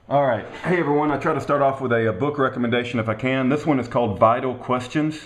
All right. Hey, everyone. I try to start off with a book recommendation if I can. This one is called Vital Questions.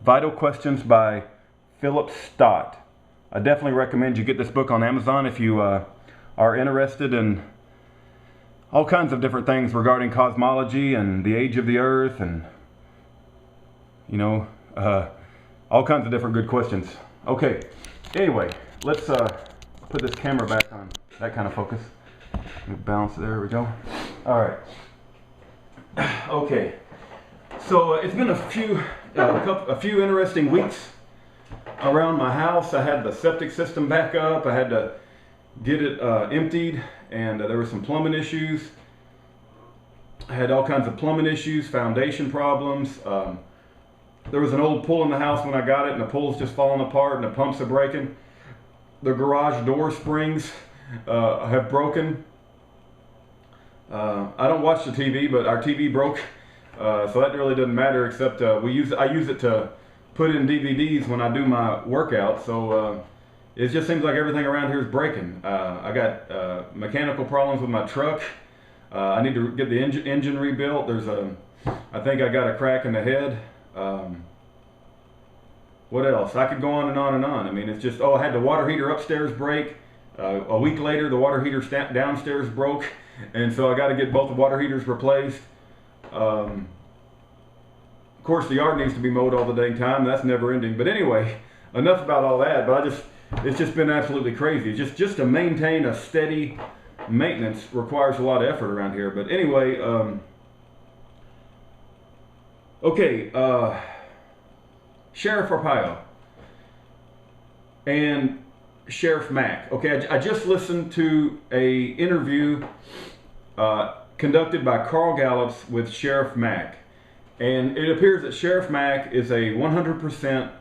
Vital Questions by Philip Stott. I definitely recommend you get this book on Amazon if you are interested in all kinds of different things regarding cosmology and the age of the earth and, all kinds of different good questions. Okay. Anyway, let's put this camera back on that kind of focus. Balance, there we go. All right. Okay. So it's been a few interesting weeks around my house. I had the septic system back up. I had to get it emptied, and there were some plumbing issues. I had all kinds of plumbing issues, foundation problems. There was an old pull in the house when I got it, and the pull's just falling apart, and the pumps are breaking. The garage door springs have broken. I don't watch the TV, but our TV broke, so that really doesn't matter. Except I use it to put in DVDs when I do my workout. So it just seems like everything around here is breaking. I got mechanical problems with my truck. I need to get the engine rebuilt. I think I got a crack in the head. What else? I could go on and on and on. I mean, it's just, I had the water heater upstairs break. A week later, the water heater downstairs broke, and so I got to get both the water heaters replaced. Of course, the yard needs to be mowed all the dang time. That's never ending. But anyway, enough about all that. But it's just been absolutely crazy. Just to maintain a steady maintenance requires a lot of effort around here. But anyway, okay, Sheriff Arpaio and Sheriff Mack. Okay, I just listened to a interview conducted by Carl Gallups with Sheriff Mack, and it appears that Sheriff Mack is a 100%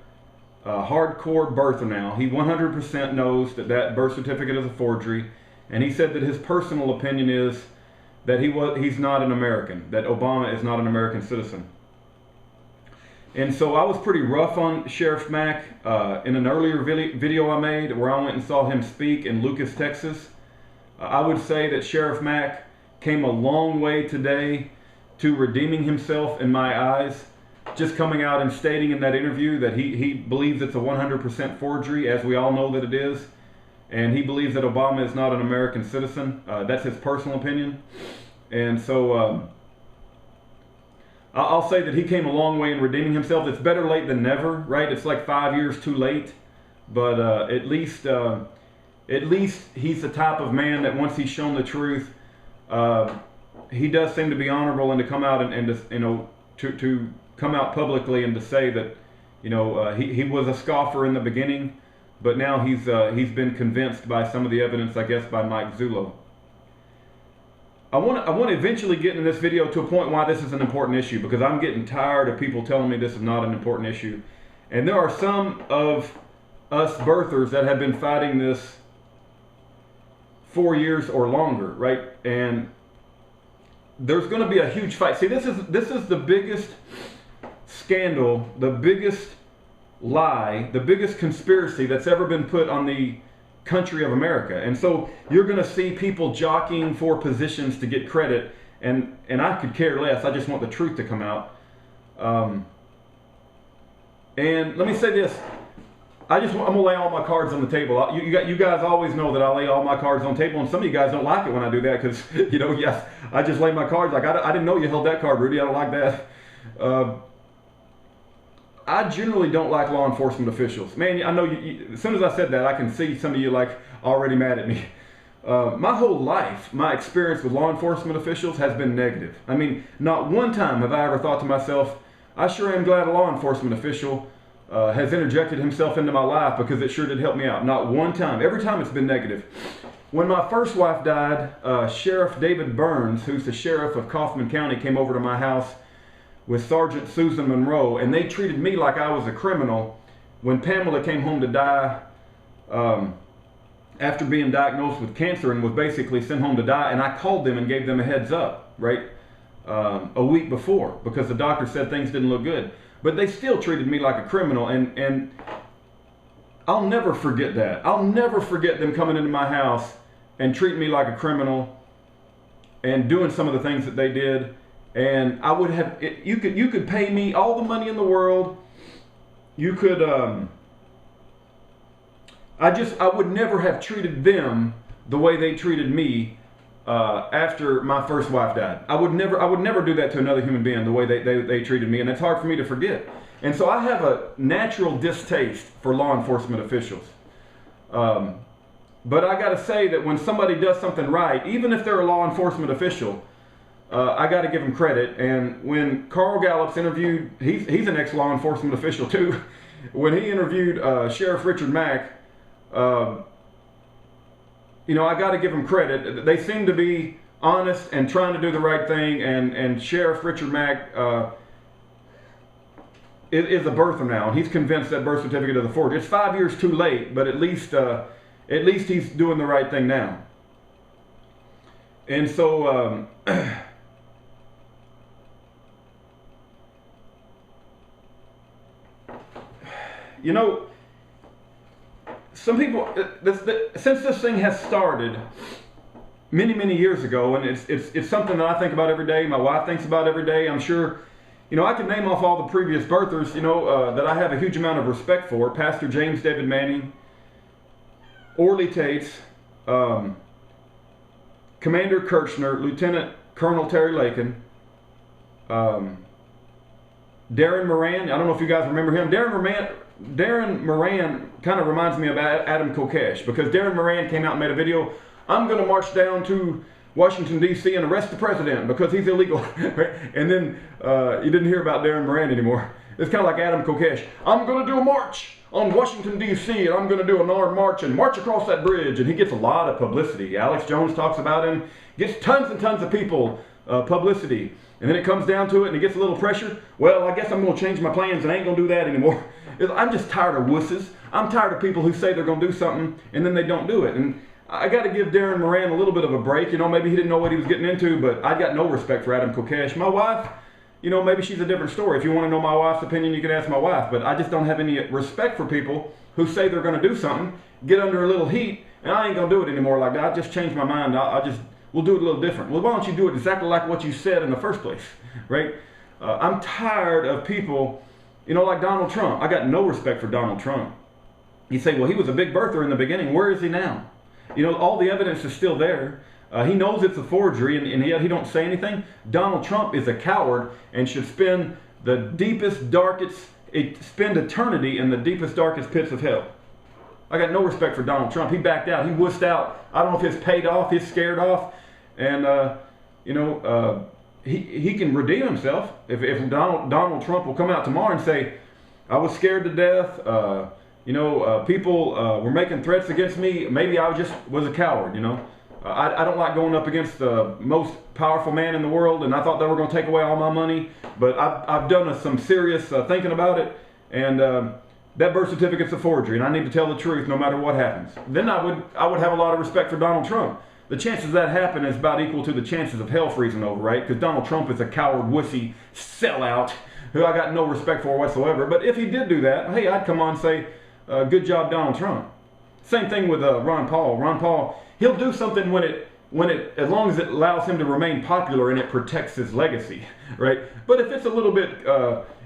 hardcore birther now. He 100% knows that birth certificate is a forgery, and he said that his personal opinion is that he's not an American, that Obama is not an American citizen. And so I was pretty rough on Sheriff Mack in an earlier video I made where I went and saw him speak in Lucas, Texas. I would say that Sheriff Mack came a long way today to redeeming himself in my eyes, just coming out and stating in that interview that he believes it's a 100% forgery, as we all know that it is, and he believes that Obama is not an American citizen. That's his personal opinion. And so I'll say that he came a long way in redeeming himself. It's better late than never, right? It's like 5 years too late, but at least he's the type of man that once he's shown the truth, he does seem to be honorable and to come out to come out publicly and to say that he was a scoffer in the beginning, but now he's been convinced by some of the evidence, I guess, by Mike Zullo. I want to eventually get in this video to a point why this is an important issue, because I'm getting tired of people telling me this is not an important issue. And there are some of us birthers that have been fighting this 4 years or longer, right? And there's going to be a huge fight. See, this is the biggest scandal, the biggest lie, the biggest conspiracy that's ever been put on the country of America. And so you're going to see people jockeying for positions to get credit, and I could care less. I just want the truth to come out. And let me say this, I'm gonna lay all my cards on the table. You guys always know that I lay all my cards on the table, and some of you guys don't like it when I do that, because yes, I just lay my cards like I didn't know you held that card, Rudy. I don't like that. I generally don't like law enforcement officials. Man, I know as soon as I said that, I can see some of you like already mad at me. My whole life, my experience with law enforcement officials has been negative. I mean, not one time have I ever thought to myself, I sure am glad a law enforcement official has interjected himself into my life, because it sure did help me out. Not one time. Every time it's been negative. When my first wife died, Sheriff David Burns, who's the sheriff of Kaufman County, came over to my house with Sergeant Susan Monroe, and they treated me like I was a criminal. When Pamela came home to die after being diagnosed with cancer and was basically sent home to die, and I called them and gave them a heads up, right, a week before, because the doctor said things didn't look good. But they still treated me like a criminal, and I'll never forget that. I'll never forget them coming into my house and treating me like a criminal and doing some of the things that they did. And I would have, you could pay me all the money in the world. You could, I would never have treated them the way they treated me after my first wife died. I would never do that to another human being the way they treated me, and it's hard for me to forget. And so I have a natural distaste for law enforcement officials. But I got to say that when somebody does something right, even if they're a law enforcement official, I got to give him credit. And when Carl Gallups interviewed, he's an ex-law enforcement official too. When he interviewed Sheriff Richard Mack, you know, I got to give him credit. They seem to be honest and trying to do the right thing. And Sheriff Richard Mack is a birther now, and he's convinced that birth certificate is a forgery. It's 5 years too late, but at least he's doing the right thing now. And so, you know, some people, since this thing has started many years ago, and it's something that I think about every day, my wife thinks about every day, I'm sure, you know, I could name off all the previous birthers, you know, that I have a huge amount of respect for. Pastor James David Manning, Orly Tates, Commander Kirchner, Lieutenant Colonel Terry Lakin, Darren Moran. I don't know if you guys remember him. Darren Moran kind of reminds me of Adam Kokesh, because Darren Moran came out and made a video, I'm going to march down to Washington, D.C. and arrest the president because he's illegal. And then you didn't hear about Darren Moran anymore. It's kind of like Adam Kokesh. I'm going to do a march on Washington, D.C. and I'm going to do an armed march and march across that bridge. And he gets a lot of publicity. Alex Jones talks about him. Gets tons and tons of people publicity. And then it comes down to it and he gets a little pressure. Well, I guess I'm going to change my plans and I ain't going to do that anymore. I'm just tired of wusses. I'm tired of people who say they're going to do something and then they don't do it. And I got to give Darren Moran a little bit of a break. You know, maybe he didn't know what he was getting into, but I got no respect for Adam Kokesh. My wife, you know, maybe she's a different story. If you want to know my wife's opinion, you can ask my wife. But I just don't have any respect for people who say they're going to do something, get under a little heat, and I ain't going to do it anymore like that. I just changed my mind. We'll do it a little different. Well, why don't you do it exactly like what you said in the first place, right? I'm tired of people, you know, like Donald Trump. I got no respect for Donald Trump. You say, well, he was a big birther in the beginning. Where is he now? You know, all the evidence is still there. He knows it's a forgery, and yet he don't say anything. Donald Trump is a coward and should spend the deepest, darkest, spend eternity in the deepest, darkest pits of hell. I got no respect for Donald Trump. He backed out. He wussed out. I don't know if it's paid off, he's scared off. And, you know, he can redeem himself. If Donald Trump will come out tomorrow and say, I was scared to death, you know, people were making threats against me. Maybe I just was a coward, you know. I don't like going up against the most powerful man in the world, and I thought they were going to take away all my money. But I've done some serious thinking about it, and that birth certificate's a forgery, and I need to tell the truth no matter what happens. Then I would have a lot of respect for Donald Trump. The chances that happen is about equal to the chances of hell freezing over, right? Because Donald Trump is a coward, wussy, sellout, who I got no respect for whatsoever. But if he did do that, hey, I'd come on and say, good job, Donald Trump. Same thing with Ron Paul. Ron Paul, he'll do something when it, as long as it allows him to remain popular and it protects his legacy, right? But if it's a little bit,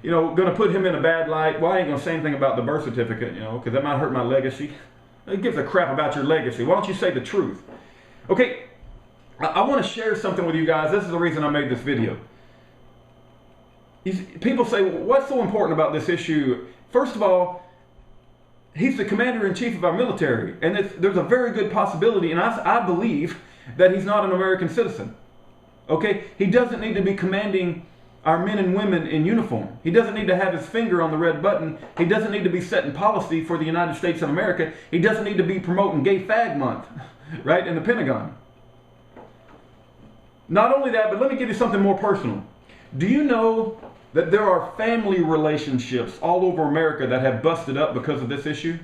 you know, going to put him in a bad light, well, I ain't going to say anything about the birth certificate, you know, because that might hurt my legacy. It gives a crap about your legacy. Why don't you say the truth? Okay, I want to share something with you guys. This is the reason I made this video. People say, well, what's so important about this issue? First of all, he's the commander-in-chief of our military, and there's a very good possibility, and I believe that he's not an American citizen. Okay? He doesn't need to be commanding our men and women in uniform. He doesn't need to have his finger on the red button. He doesn't need to be setting policy for the United States of America. He doesn't need to be promoting Gay Fag Month, right, in the Pentagon. Not only that, but let me give you something more personal. Do you know that there are family relationships all over America that have busted up because of this issue?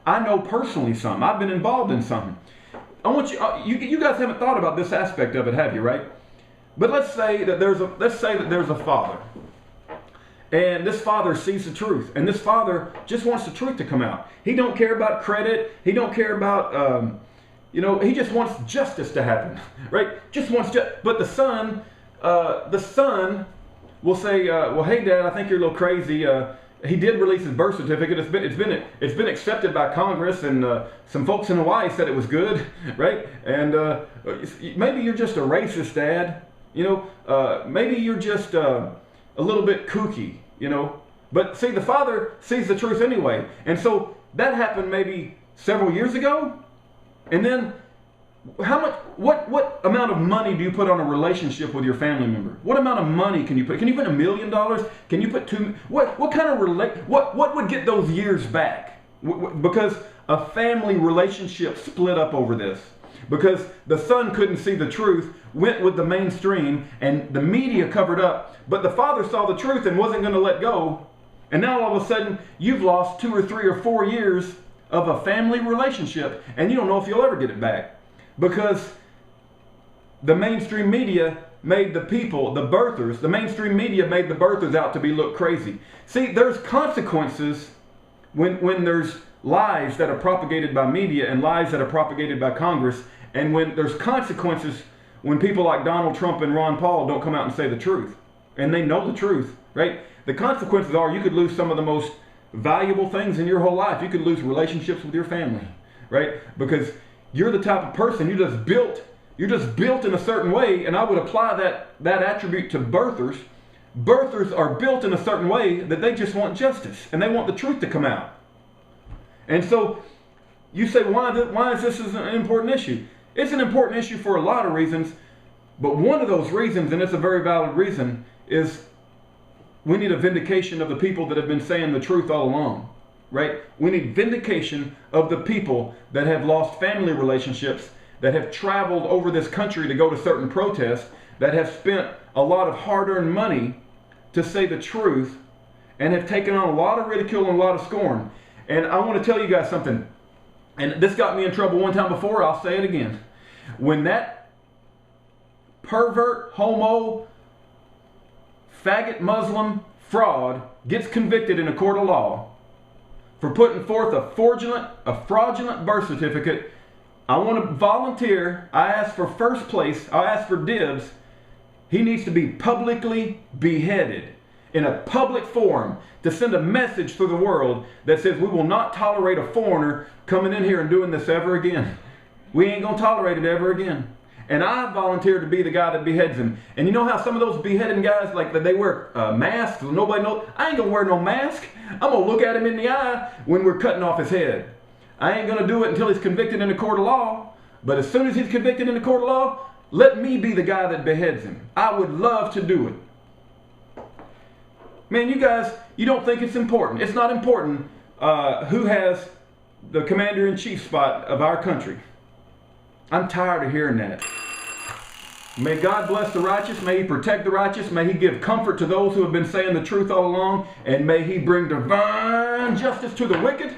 I know personally some. I've been involved in some. I want you guys haven't thought about this aspect of it, have you, right? But let's say that there's a father. And this father sees the truth. And this father just wants the truth to come out. He don't care about credit. He don't care about You know, he just wants justice to happen, right? Just wants justice. But the son will say, well, hey, Dad, I think you're a little crazy. He did release his birth certificate. It's been accepted by Congress, and some folks in Hawaii said it was good, right? And maybe you're just a racist, Dad. You know, maybe you're just a little bit kooky, you know. But see, the father sees the truth anyway. And so that happened maybe several years ago. And then what amount of money do you put on a relationship with your family member? What amount of money can you put? Can you put $1 million? Can you put what kind of what would get those years back? Because a family relationship split up over this. Because the son couldn't see the truth, went with the mainstream, and the media covered up. But the father saw the truth and wasn't going to let go. And now all of a sudden, you've lost 2 or 3 or 4 years of a family relationship, and you don't know if you'll ever get it back. Because the mainstream media made the people, the birthers, the mainstream media made the birthers out to look crazy. See, there's consequences when there's lies that are propagated by media and lies that are propagated by Congress, and when there's consequences when people like Donald Trump and Ron Paul don't come out and say the truth. And they know the truth, right? The consequences are you could lose some of the most valuable things in your whole life. You could lose relationships with your family, right? Because you're the type of person, you're just built in a certain way, and I would apply that attribute to birthers. Birthers are built in a certain way that they just want justice, and they want the truth to come out. And so you say, why is this an important issue? It's an important issue for a lot of reasons, but one of those reasons, and it's a very valid reason, is we need a vindication of the people that have been saying the truth all along, right? We need vindication of the people that have lost family relationships, that have traveled over this country to go to certain protests, that have spent a lot of hard-earned money to say the truth, and have taken on a lot of ridicule and a lot of scorn. And I want to tell you guys something, and this got me in trouble one time before, I'll say it again. When that pervert, homo, faggot Muslim fraud gets convicted in a court of law for putting forth a fraudulent birth certificate, I want to volunteer. I ask for first place. I ask for dibs. He needs to be publicly beheaded in a public forum to send a message to the world that says we will not tolerate a foreigner coming in here and doing this ever again. We ain't going to tolerate it ever again. And I volunteer to be the guy that beheads him. And you know how some of those beheading guys, like they wear masks so nobody knows? I ain't going to wear no mask. I'm going to look at him in the eye when we're cutting off his head. I ain't going to do it until he's convicted in a court of law. But as soon as he's convicted in a court of law, let me be the guy that beheads him. I would love to do it. Man, you guys, you don't think it's important. It's not important who has the commander-in-chief spot of our country. I'm tired of hearing that. May God bless the righteous. May He protect the righteous. May He give comfort to those who have been saying the truth all along. And may He bring divine justice to the wicked.